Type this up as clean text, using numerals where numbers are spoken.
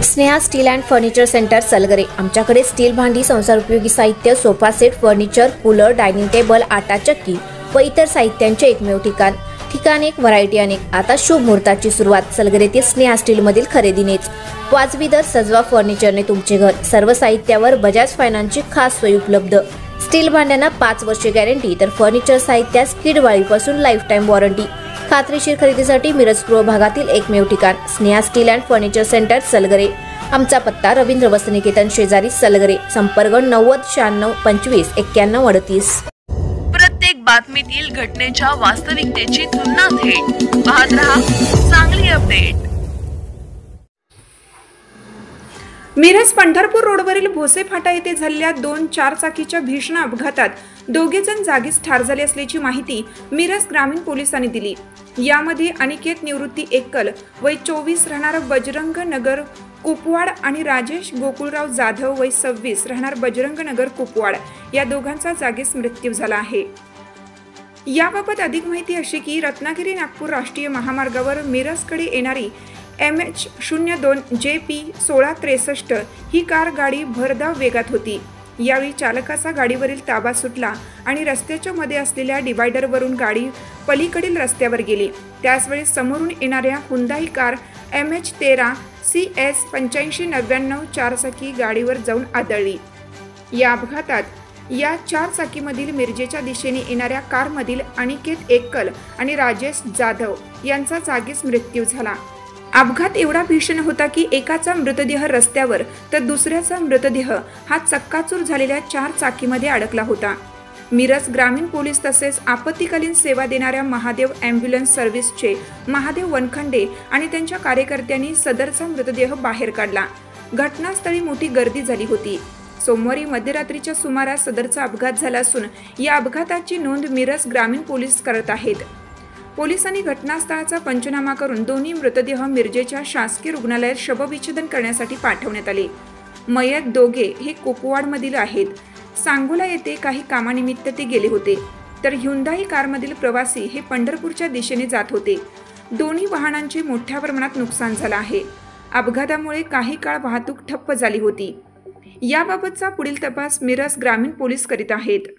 Sneha steel and furniture centre Salgare. आमच्याकडे steel भांडी, संसार उपयोगी साहित्य, sofa set, furniture, cooler, dining table, आटा चक्की व इतर साहित्यांचे एकमेव ठिकाण एक, व्हरायटी अनेक। आता शुभ मुहूर्ताची सुरुवात सलगरेतील स्नेहा स्टील मधील खरेदीनेच। वाजवी दर, सजवा फर्निचरने तुमचे घर। सर्व साहित्यावर बजाज फायनान्सची खास सोय उपलब्ध। स्टील भांड्यांना 5 वर्षे गॅरंटी, तर फर्निचर साहित्यास किडवाळीपासून लाईफ टाइम वॉरंटी। खात्रीशीर खरेदीसाठी मिरज पूर्व भागातील एकमेव ठिकाण Sneha steel and furniture centre Salgare. आमचा पत्ता रवींद्र वस्त्रनिकेतन शेजारी सलगरे। संपर्क 90 96 25 91 38। प्रत्येक बातमीतील घटनेच्या वास्तविकतेची तुलना थेट पाहत रहा चांगली अपडेट। मिरज पंढरपूर रोडवरील भोसे फाटा येथे झालेल्या 2 4-चाकीच्या भीषण अपघातात दोघेजण जागीच ठार झाले असल्याची माहिती मिरज ग्रामीण पोलिसांनी दिली। यामध्ये अनिकेत निवृत्ती एकल वय 24 राहणार बजरंग नगर कुपवाड आणि राजेश गोकुळराव जाधव वय 26 राहणार बजरंग नगर कुपवाड या दोघांचा जागीच मृत्यू झाला आहे। याबाबत अधिक माहिती अशी की रत्नागिरी नागपूर राष्ट्रीय महामार्गावर मिरजकडे येणारी MH02 JP 1663 ही कार गाडी भरधाव वेगात होती। यावेळी चालकाचा गाडीवरील ताबा सुटला आणि रस्त्याच्या मध्ये असलेल्या डिवायडरवरून गाडी पलीकडील रस्त्यावर गेली। त्याचवेळी समोरून येणाऱ्या हुंदाई कार MH13 CS 8599 4-चाकी गाडीवर जाऊन आदळली। या अपघातात या 4-चाकीमधील मिरजेच्या दिशेने येणाऱ्या कारमधील अनिकेत एकल आणि राजेश जाधव यांचा जागीच मृत्यू झाला। अपघात एवढा भीषण होता की एकाचा मृतदेह रस्त्यावर तर दुसऱ्याचा मृतदेह हा चक्काचूर झालेल्या 4-चाकीमध्ये अडकला होता। मिरज ग्रामीण पोलीस तसेच आपत्कालीन सेवा देणाऱ्या महादेव ॲम्ब्युलन्स सर्व्हिसचे महादेव वनखंडे आणि त्यांच्या कार्यकर्त्यांनी सदरचा मृतदेह बाहेर काढला। घटनास्थळी मोठी गर्दी झाली होती। सोमवारी मध्यरात्रीच्या सुमारास सदरचा अपघात झाला असून या अपघाताची नोंद मिरज ग्रामीण पोलीस करत आहेत। पोलिसांनी घटनास्थळाचा पंचनामा करून दोन्ही मृतदेह मिरजेच्या शासकीय रुग्णालयात शवविच्छेदन करण्यासाठी पाठवण्यात आले। मयत दोघे हे कुपवाडमधील आहेत। सांगोला येथे काही कामानिमित्त ते गेले होते, तर ह्युंदाई कारमधील प्रवासी हे पंढरपूरच्या दिशेने जात होते। दोन्ही वाहनांचे मोठ्या प्रमाणात नुकसान झाले आहे। अपघातामुळे काही काळ वाहतूक ठप्प झाली होती। याबाबतचा पुढील तपास मिरज ग्रामीण पोलीस करीत आहेत।